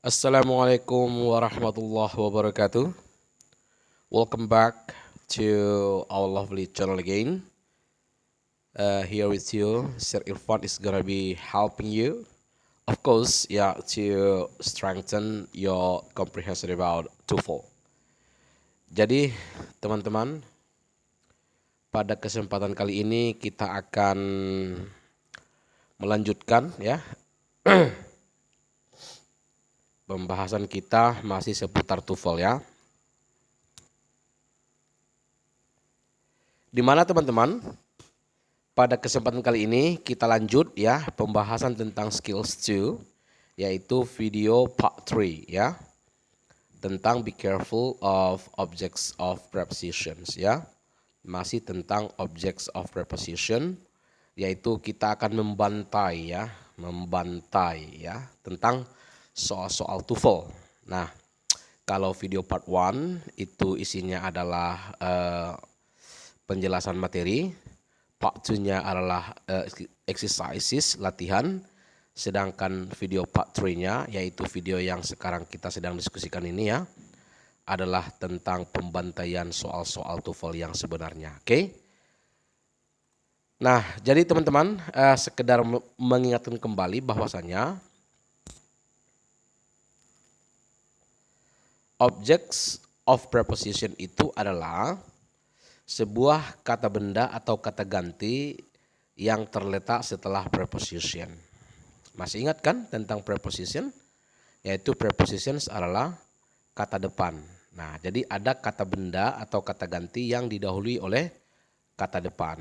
Assalamualaikum warahmatullahi wabarakatuh. Welcome back to our lovely channel again. Here with you, Sir Irfan is gonna be helping you, of course, yeah, to strengthen your comprehension about TOEFL. Jadi, teman-teman, pada kesempatan kali ini kita akan melanjutkan ya pembahasan kita masih seputar TOEFL ya. Di mana teman-teman? Pada kesempatan kali ini kita lanjut ya pembahasan tentang skills 2 yaitu video part 3 ya. Tentang be careful of objects of prepositions ya. Masih tentang objects of preposition yaitu kita akan membantai ya tentang soal-soal TOEFL. Nah, kalau video part 1 itu isinya adalah penjelasan materi, part 2-nya adalah exercises, latihan, sedangkan video part 3-nya yaitu video yang sekarang kita sedang diskusikan ini ya, adalah tentang pembantaian soal-soal TOEFL yang sebenarnya. Oke? Nah, jadi teman-teman sekedar mengingatkan kembali bahwasanya objects of preposition itu adalah sebuah kata benda atau kata ganti yang terletak setelah preposition. Masih ingat kan tentang preposition? Yaitu prepositions adalah kata depan. Nah, jadi ada kata benda atau kata ganti yang didahului oleh kata depan.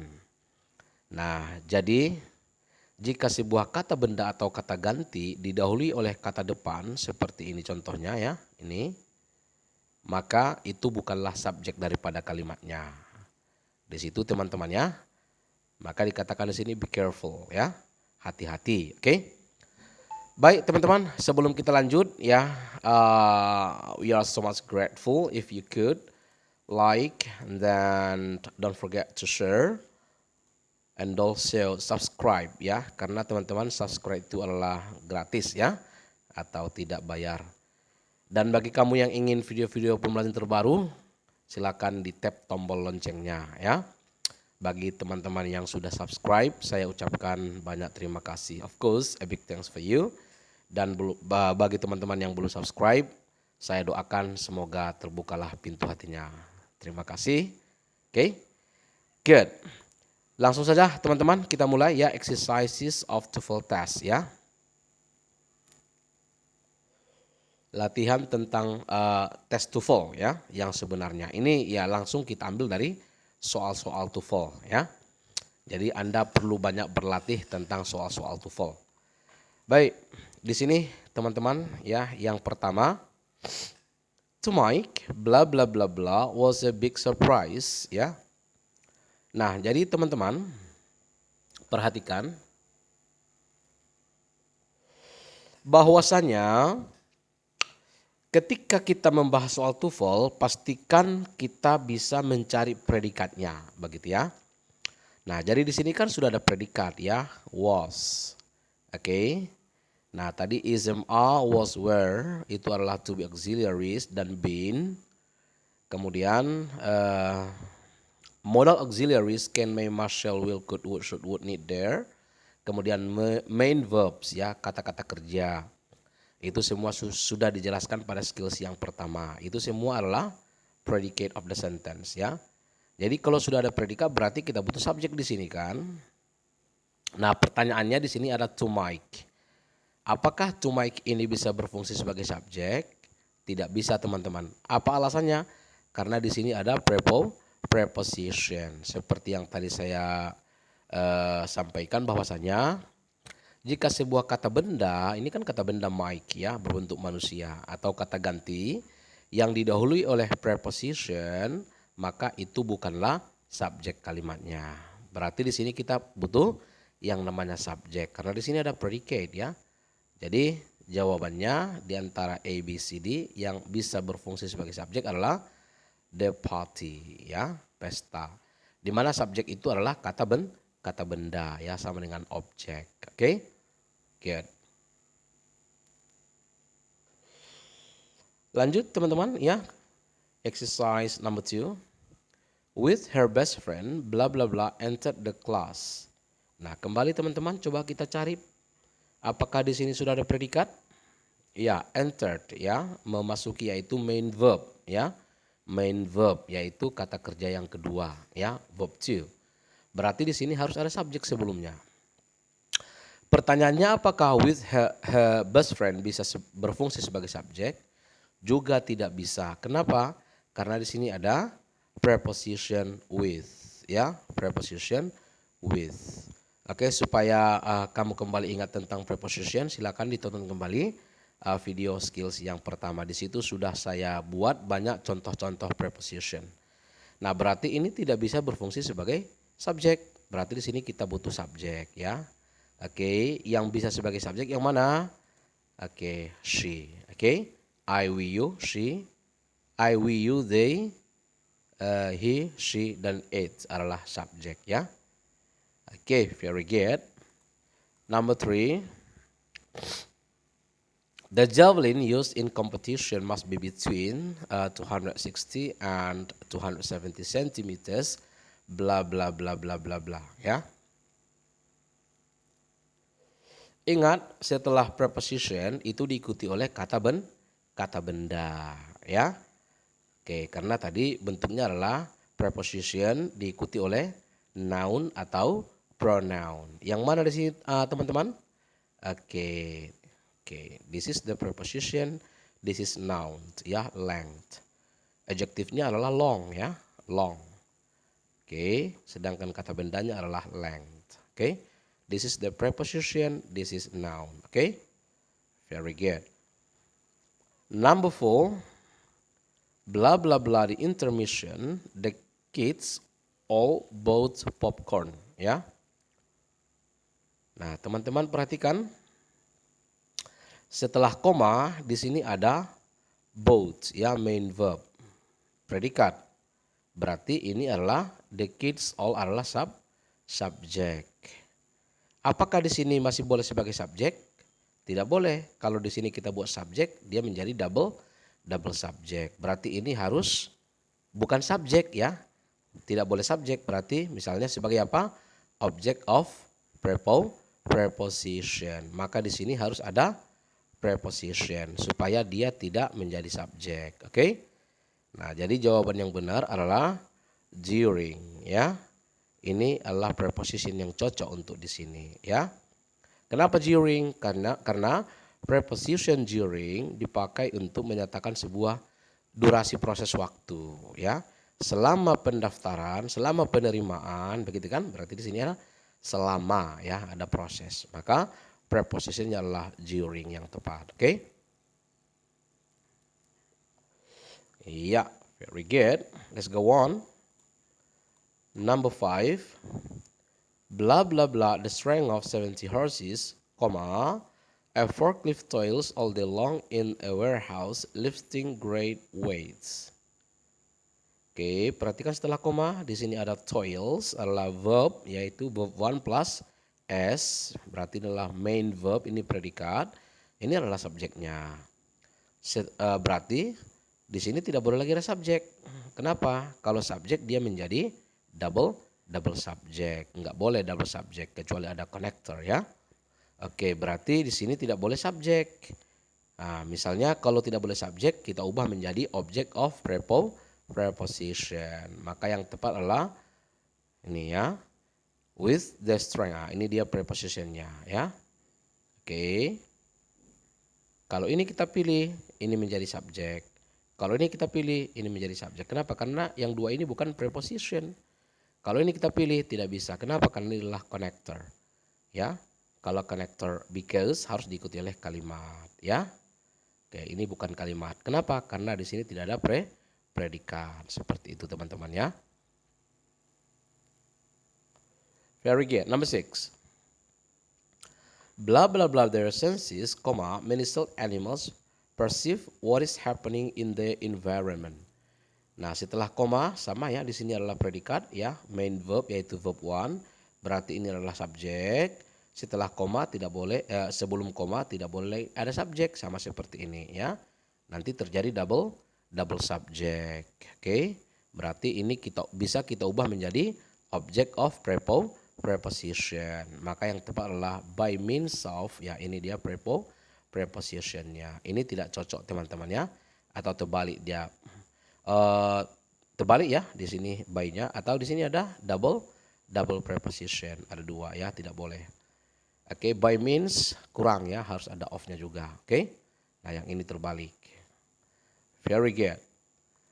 Nah, jadi jika sebuah kata benda atau kata ganti didahului oleh kata depan seperti ini contohnya ya, ini, maka itu bukanlah subjek daripada kalimatnya. Di situ teman-teman ya. Maka dikatakan di sini be careful ya. Hati-hati, oke? Baik teman-teman, sebelum kita lanjut ya, we are so much grateful if you could like and then don't forget to share and also subscribe ya, karena teman-teman subscribe itu adalah gratis ya atau tidak bayar. Dan bagi kamu yang ingin video-video pembelajaran terbaru, silakan di tap tombol loncengnya ya. Bagi teman-teman yang sudah subscribe, saya ucapkan banyak terima kasih. Of course, a big thanks for you. Dan bagi teman-teman yang belum subscribe, saya doakan semoga terbukalah pintu hatinya. Terima kasih. Oke, good. Langsung saja teman-teman kita mulai ya exercises of TOEFL test ya. Latihan tentang tes TOEFL ya yang sebenarnya. Ini ya langsung kita ambil dari soal-soal TOEFL ya. Jadi Anda perlu banyak berlatih tentang soal-soal TOEFL. Baik, di sini teman-teman ya, yang pertama, to Mike bla bla bla bla was a big surprise ya. Nah, jadi teman-teman perhatikan bahwasanya ketika kita membahas soal TOEFL, pastikan kita bisa mencari predikatnya, begitu ya. Nah, jadi di sini kan sudah ada predikat ya, was. Oke. Nah, tadi ism are, was, were itu adalah to be auxiliaries dan been. Kemudian modal auxiliaries can, may, must, shall, will, could, would, should, would, need, there. Kemudian main verbs ya, kata-kata kerja. Itu semua sudah dijelaskan pada skills yang pertama. Itu semua adalah predicate of the sentence ya. Jadi kalau sudah ada predikat berarti kita butuh subjek di sini kan. Nah, pertanyaannya di sini ada to Mike. Apakah to Mike ini bisa berfungsi sebagai subjek? Tidak bisa teman-teman. Apa alasannya? Karena di sini ada preposition. Seperti yang tadi saya sampaikan bahwasanya jika sebuah kata benda, ini kan kata benda Mike ya, berbentuk manusia, atau kata ganti yang didahului oleh preposition, maka itu bukanlah subjek kalimatnya. Berarti di sini kita butuh yang namanya subjek karena di sini ada predicate ya. Jadi jawabannya di antara A, B, C, D yang bisa berfungsi sebagai subjek adalah the party ya, pesta. Di mana subjek itu adalah kata benda ya, sama dengan objek. Oke? Good. Lanjut teman-teman ya. Exercise number 2. With her best friend, blah blah blah entered the class. Nah, kembali teman-teman, coba kita cari apakah di sini sudah ada predikat? Ya, entered ya, memasuki, yaitu main verb ya. Main verb yaitu kata kerja yang kedua ya, verb 2. Berarti di sini harus ada subjek sebelumnya. Pertanyaannya, apakah with her best friend bisa berfungsi sebagai subjek? Juga tidak bisa. Kenapa? Karena di sini ada preposition with ya, preposition with. Oke, supaya kamu kembali ingat tentang preposition, silakan ditonton kembali video skills yang pertama. Di situ sudah saya buat banyak contoh-contoh preposition. Nah, berarti ini tidak bisa berfungsi sebagai subjek. Berarti di sini kita butuh subjek ya. Oke, yang bisa sebagai subjek yang mana? Oke, she. Oke, I, we, you, she. I, we, you, they, he, she, dan it adalah subjek ya. Oke, very good. Number 3. The javelin used in competition must be between 260 and 270 centimeters. Bla bla bla bla bla bla ya. Ingat, setelah preposition itu diikuti oleh kata benda ya. Oke, karena tadi bentuknya adalah preposition diikuti oleh noun atau pronoun. Yang mana di sini teman-teman? Oke. This is the preposition, this is noun ya, length. Adjektifnya adalah long ya, long. Oke, sedangkan kata bendanya adalah length. Oke. This is the preposition, this is noun. Okay, very good. Number 4, blah blah blah the intermission, the kids all bought popcorn ya. Nah, teman-teman perhatikan, setelah koma di sini ada bought ya, main verb, predikat. Berarti ini adalah the kids all adalah subjek. Apakah di sini masih boleh sebagai subjek? Tidak boleh. Kalau di sini kita buat subjek, dia menjadi double subjek. Berarti ini harus bukan subjek ya. Tidak boleh subjek. Berarti misalnya sebagai apa? Object of preposition. Maka di sini harus ada preposition supaya dia tidak menjadi subjek. Oke? Nah, jadi jawaban yang benar adalah during ya. Ini adalah preposition yang cocok untuk di sini ya. Kenapa during? Karena preposition during dipakai untuk menyatakan sebuah durasi proses waktu ya. Selama pendaftaran, selama penerimaan, begitu kan? Berarti di sini adalah selama ya, ada proses. Maka prepositionnya adalah during yang tepat. Oke? Iya, very good. Let's go on. Number 5, blah blah blah the strength of 70 horses, comma, a forklift toils all day long in a warehouse lifting great weights. Oke, perhatikan setelah koma di sini ada toils adalah verb, yaitu verb 1 plus s, berarti adalah main verb, ini predikat, ini adalah subjeknya. Berarti di sini tidak boleh lagi ada subjek. Kenapa? Kalau subjek dia menjadi double subject, nggak boleh double subject kecuali ada connector ya. Oke, berarti di sini tidak boleh subjek. Nah, misalnya kalau tidak boleh subjek, kita ubah menjadi object of preposition. Maka yang tepat adalah ini ya, with the strength. Nah, ini dia prepositionnya ya. Oke. Kalau ini kita pilih, ini menjadi subjek. Kalau ini kita pilih, ini menjadi subjek. Kenapa? Karena yang dua ini bukan preposition. Kalau ini kita pilih tidak bisa. Kenapa? Karena ini adalah connector. Ya. Kalau connector because harus diikuti oleh kalimat, ya. Oke, ini bukan kalimat. Kenapa? Karena di sini tidak ada predikat. Seperti itu, teman-teman ya. Very good. Number 6. Blah blah blah their senses, comma, many still animals perceive what is happening in the environment. Nah, setelah koma sama ya, di sini adalah predikat ya, main verb yaitu verb 1, berarti ini adalah subjek. Setelah koma tidak boleh sebelum koma tidak boleh ada subjek, sama seperti ini ya. nanti terjadi double subject. Oke. Berarti ini bisa kita ubah menjadi object of preposition. Maka yang tepat adalah by means of, ya ini dia prepositionnya. Ini tidak cocok teman-teman ya, atau terbalik dia. Terbalik ya, di sini by-nya, atau di sini ada double preposition, ada dua ya, tidak boleh. Oke, by means kurang ya, harus ada of-nya juga. Oke. Nah, yang ini terbalik. Very good.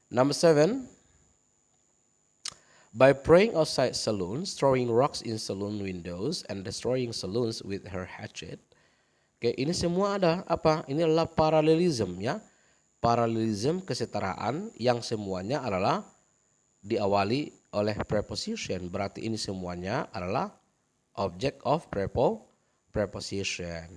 Number 7. By praying outside saloons, throwing rocks in saloon windows, and destroying saloons with her hatchet. Oke, ini semua ada apa? Ini adalah paralelism ya. Paralelism, kesetaraan yang semuanya adalah diawali oleh preposition. Berarti ini semuanya adalah object of preposition.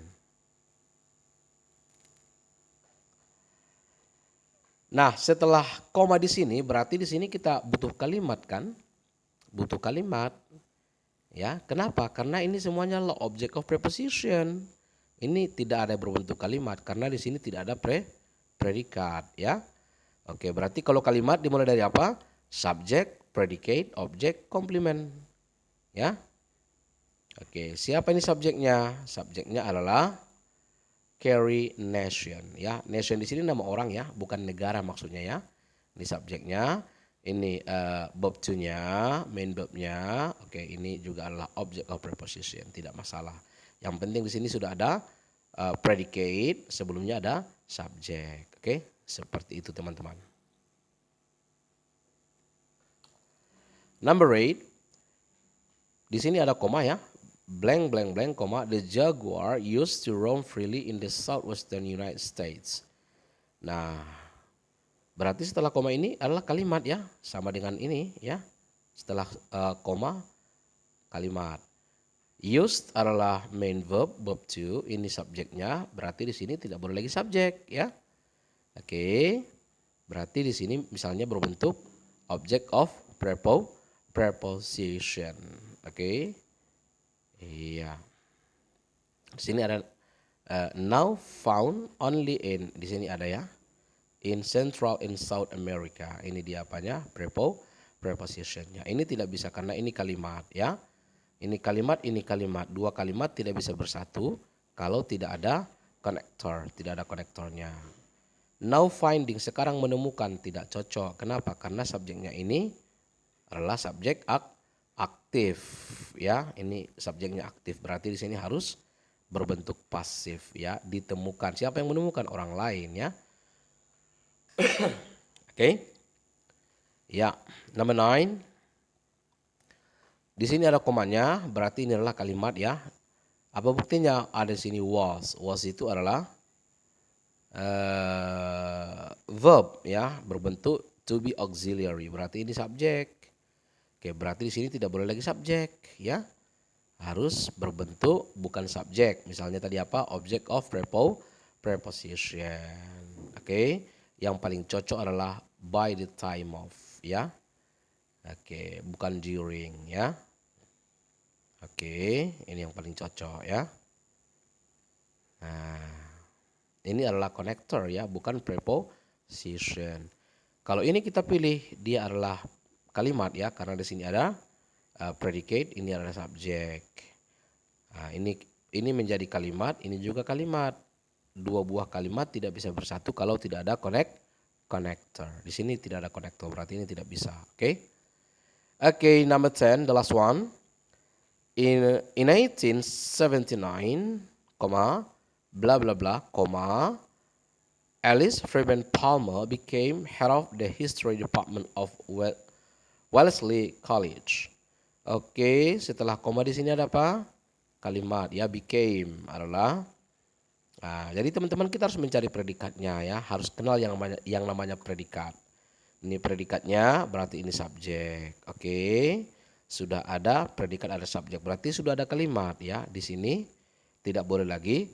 Nah, setelah koma di sini berarti di sini kita butuh kalimat kan? Butuh kalimat. Ya, kenapa? Karena ini semuanya adalah object of preposition. Ini tidak ada berbentuk kalimat karena di sini tidak ada predikat ya. Oke, berarti kalau kalimat dimulai dari apa? Subject, predicate, object, complement. Ya. Oke, siapa ini subjeknya? Subjeknya adalah Carrie Nation ya. Nation di sini nama orang ya, bukan negara maksudnya ya. Ini subjeknya. Ini verb to-nya, main verb-nya. Oke, ini juga adalah object of preposition, tidak masalah. Yang penting di sini sudah ada predicate, sebelumnya ada subject. Oke, seperti itu teman-teman. Number 8. Di sini ada koma ya. Blank blank blank koma, the jaguar used to roam freely in the southwestern United States. Nah, berarti setelah koma ini adalah kalimat ya, sama dengan ini ya. Setelah koma kalimat. Used adalah main verb, verb to, ini subjeknya, berarti di sini tidak boleh lagi subjek ya. Oke. Berarti di sini misalnya berbentuk object of preposition. Oke. Iya. Di sini ada now found only in, di sini ada ya. In Central in South America. Ini dia apanya? Prepositionnya. Ini tidak bisa karena ini kalimat ya. Ini kalimat, ini kalimat. Dua kalimat tidak bisa bersatu kalau tidak ada konektor, tidak ada konektornya. Now finding, sekarang menemukan, tidak cocok. Kenapa? Karena subjeknya ini adalah subjek aktif ya. Ini subjeknya aktif, berarti di sini harus berbentuk pasif ya. Ditemukan. Siapa yang menemukan? Orang lain ya. Oke. Ya, number 9. Di sini ada komanya, berarti ini adalah kalimat ya. Apa buktinya? Ada di sini was. Was itu adalah verb ya, berbentuk to be auxiliary. Berarti ini subjek. Oke, berarti di sini tidak boleh lagi subjek ya. Harus berbentuk bukan subjek. Misalnya tadi apa? Object of preposition. Oke. Yang paling cocok adalah by the time of ya. Oke, bukan during ya. Oke, ini yang paling cocok ya. Nah, ini adalah connector ya, bukan preposition. Kalau ini kita pilih dia adalah kalimat ya, karena di sini ada predicate, ini adalah subjek. Nah, ini menjadi kalimat, ini juga kalimat. Dua buah kalimat tidak bisa bersatu kalau tidak ada connector. Di sini tidak ada connector, berarti ini tidak bisa. Oke. Oke, number 10, the last one. In 1879, blah blah blah, Alice Fairbairn Palmer became head of the history department of Wellesley College. Oke, setelah koma di sini ada apa? Kalimat ya, became adalah. Nah, jadi teman-teman kita harus mencari predikatnya ya, harus kenal yang namanya predikat. Ini predikatnya berarti ini subjek. Oke. Sudah ada predikat, ada subjek, berarti sudah ada kalimat ya. Di sini tidak boleh lagi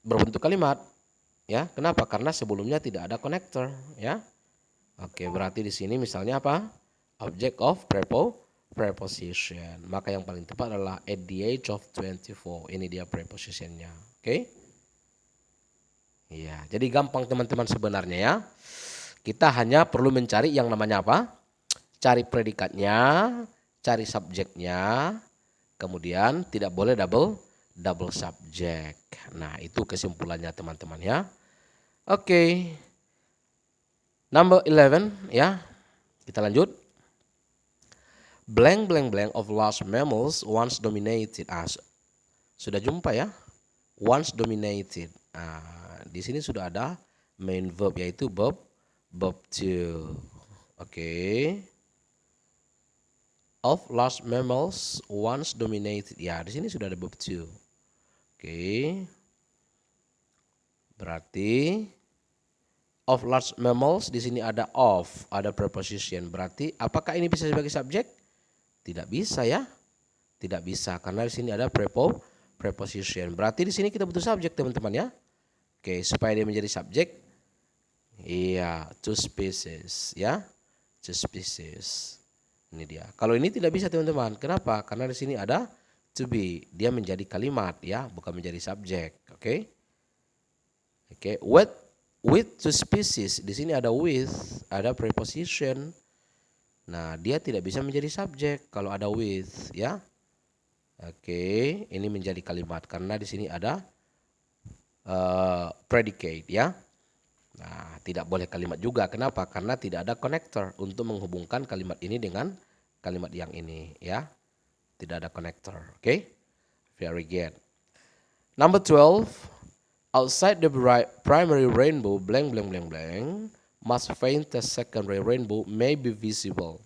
berbentuk kalimat ya. Kenapa? Karena sebelumnya tidak ada konektor ya. Oke, berarti di sini misalnya apa? Object of preposition. Maka yang paling tepat adalah at the age of 24. Ini dia prepositionnya. Oke. Iya, jadi gampang teman-teman sebenarnya ya. Kita hanya perlu mencari yang namanya apa? Cari predikatnya, cari subjeknya, kemudian tidak boleh double subjek. Nah, itu kesimpulannya teman-teman ya. Oke. Number 11 ya. Kita lanjut. Blank blank blank of large mammals once dominated us. Sudah jumpa ya? Once dominated. Nah, di sini sudah ada main verb yaitu verb to. Oke. Of large mammals once dominated. Ya, di sini sudah ada verb to. Oke. Berarti of large mammals di sini ada of, ada preposition. Berarti apakah ini bisa sebagai subjek? Tidak bisa ya. Tidak bisa karena di sini ada preposition. Berarti di sini kita butuh subjek teman-teman ya. Oke, supaya dia menjadi subjek. Iya, two species ya. Two species. Ini dia. Kalau ini tidak bisa teman-teman. Kenapa? Karena di sini ada to be. Dia menjadi kalimat ya, bukan menjadi subjek. Oke. Oke, with two species. Di sini ada with, ada preposition. Nah, dia tidak bisa menjadi subjek kalau ada with ya. Oke, ini menjadi kalimat karena di sini ada predicate ya. Nah, tidak boleh kalimat juga. Kenapa? Karena tidak ada connector untuk menghubungkan kalimat ini dengan kalimat yang ini ya. Tidak ada connector. Oke. Very good. Number 12. Outside the primary rainbow blank blank blank blank must faintest secondary rainbow may be visible.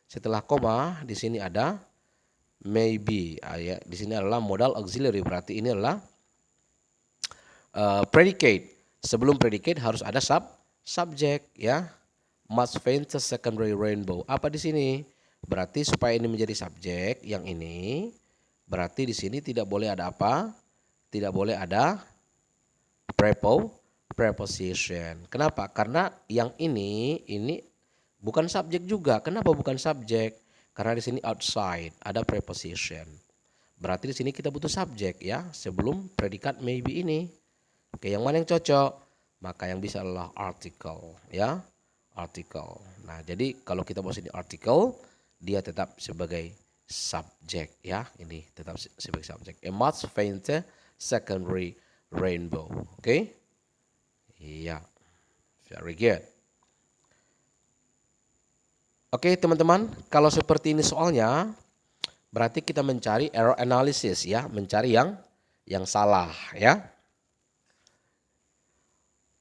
Setelah koma di sini ada maybe. Ya, di sini adalah modal auxiliary, berarti ini adalah predicate. Sebelum predicate harus ada subject ya. Must faintest secondary rainbow. Apa di sini? Berarti supaya ini menjadi subjek yang ini, berarti di sini tidak boleh ada apa? Tidak boleh ada preposition. Kenapa? Karena yang ini bukan subjek juga. Kenapa bukan subjek? Karena di sini outside ada preposition. Berarti di sini kita butuh subjek ya sebelum predikat maybe ini. Oke, yang mana yang cocok? Maka yang bisa adalah article ya. Article. Nah, jadi kalau kita bawa sini article, dia tetap sebagai subjek ya. Ini tetap sebagai subjek. A much fainter secondary rainbow. Oke. Iya. Very good. Oke, teman-teman, kalau seperti ini soalnya berarti kita mencari error analysis ya, mencari yang salah ya.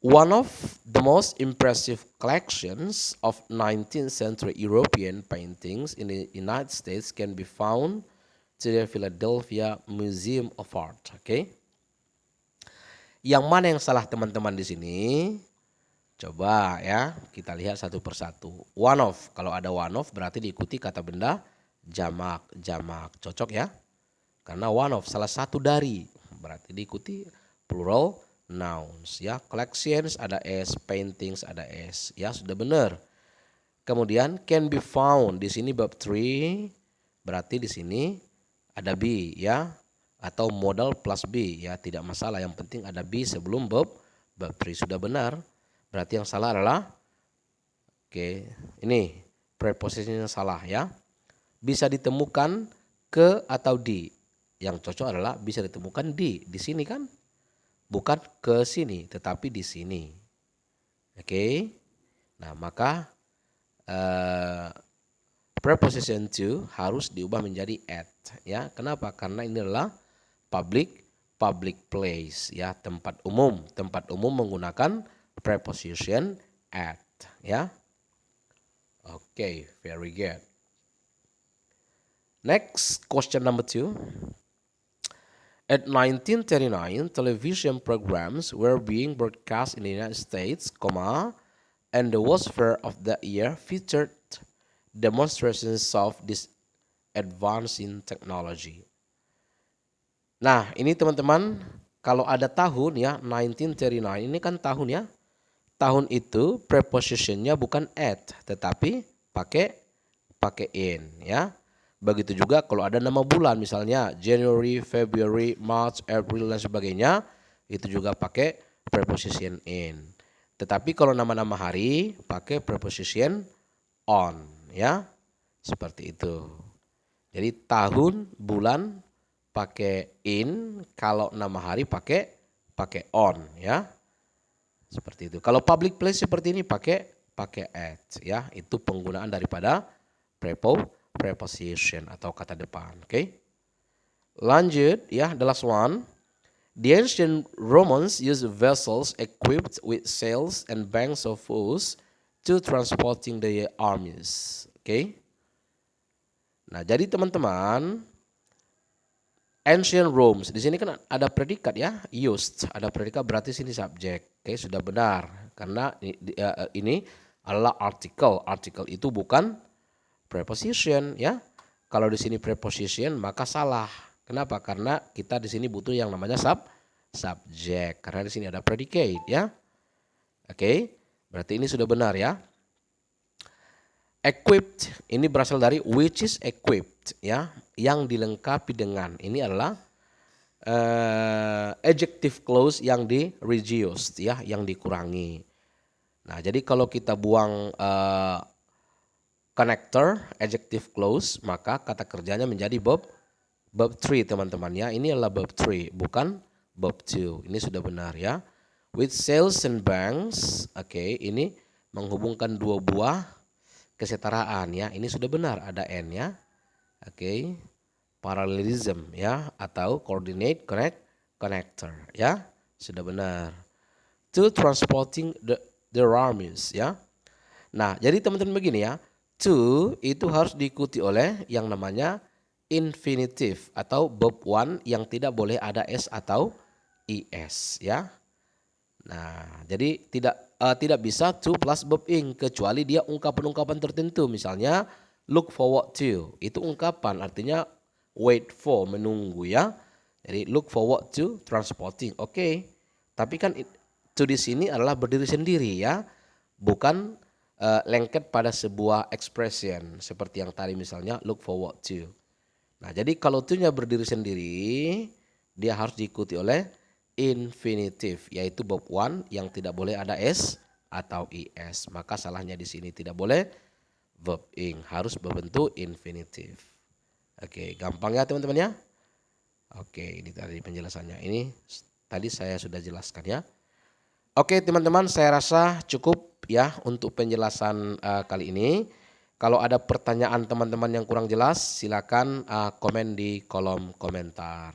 One of the most impressive collections of 19th century European paintings in the United States can be found to the Philadelphia Museum of Art. Oke. Yang mana yang salah teman-teman di sini? Coba ya, kita lihat satu persatu. One of, kalau ada one of berarti diikuti kata benda jamak. Cocok ya? Karena one of salah satu dari, berarti diikuti plural nouns ya. Collections ada s, paintings ada s ya, sudah benar. Kemudian can be found di sini verb 3, berarti di sini ada be ya, atau modal plus be ya, tidak masalah, yang penting ada be sebelum verb 3 sudah benar. Berarti yang salah adalah ini prepositionnya salah ya. Bisa ditemukan ke atau di. Yang cocok adalah bisa ditemukan di sini kan? Bukan ke sini, tetapi di sini. Oke. Nah, maka preposition to harus diubah menjadi at ya. Kenapa? Karena ini adalah public place ya, tempat umum. Tempat umum menggunakan preposition at ya. Oke, very good. Next, question number 2. At 1939, television programs were being broadcast in the United States, and the World's Fair of that year featured demonstrations of this advancing technology. Nah, ini teman-teman, kalau ada tahun ya, 1939 ini kan tahun ya. Tahun itu prepositionnya bukan at, tetapi pakai in ya. Begitu juga kalau ada nama bulan misalnya January, February, March, April dan sebagainya, itu juga pakai preposition in. Tetapi kalau nama-nama hari pakai preposition on, ya. Seperti itu. Jadi tahun, bulan pakai in, kalau nama hari pakai on, ya. Seperti itu. Kalau public place seperti ini pakai at, ya. Itu penggunaan daripada preposition atau kata depan, oke. Lanjut, ya, the last one. The ancient Romans used vessels equipped with sails and banks of force to transporting their armies. Oke. Nah, jadi teman-teman, ancient Rome, di sini kan ada predikat, ya, used, ada predikat berarti sini subjek. Oke, sudah benar karena ini adalah artikel. Artikel itu bukan preposition, ya. Kalau di sini preposition maka salah. Kenapa? Karena kita di sini butuh yang namanya subjek. Karena di sini ada predicate, ya. Oke, berarti ini sudah benar, ya. Equipped ini berasal dari which is equipped, ya, yang dilengkapi dengan. Ini adalah adjective clause yang di reduced, ya, yang dikurangi. Nah, jadi kalau kita buang connector adjective clause, maka kata kerjanya menjadi verb 3, teman-teman, ya. Ini adalah verb 3, bukan verb 2. Ini sudah benar, ya. With sails and banks, oke, ini menghubungkan dua buah kesetaraan, ya. Ini sudah benar, ada n, ya. Oke. Parallelism, ya, atau coordinate connector, ya. Sudah benar. To transporting the armies, ya. Nah, jadi teman-teman begini, ya. To itu harus diikuti oleh yang namanya infinitive atau verb 1 yang tidak boleh ada s atau is, ya. Nah, jadi tidak bisa to plus verb ing kecuali dia ungkapan-ungkapan tertentu. Misalnya look forward to, itu ungkapan, artinya wait for, menunggu, ya. Jadi look forward to transporting. Oke. Tapi kan to di sini adalah berdiri sendiri, ya. Bukan lengket pada sebuah expression seperti yang tadi misalnya look forward to. Nah, jadi kalau to-nya berdiri sendiri, dia harus diikuti oleh infinitive, yaitu verb 1 yang tidak boleh ada s atau is. Maka salahnya di sini tidak boleh verb ing, harus berbentuk infinitive. Oke, gampang ya teman-teman, ya. Oke, ini tadi penjelasannya. Ini tadi saya sudah jelaskan, ya. Oke teman-teman, saya rasa cukup, ya, untuk penjelasan kali ini. Kalau ada pertanyaan teman-teman yang kurang jelas, silakan komen di kolom komentar.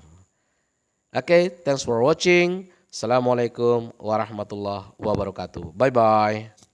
Oke, thanks for watching. Assalamualaikum warahmatullahi wabarakatuh. Bye-bye.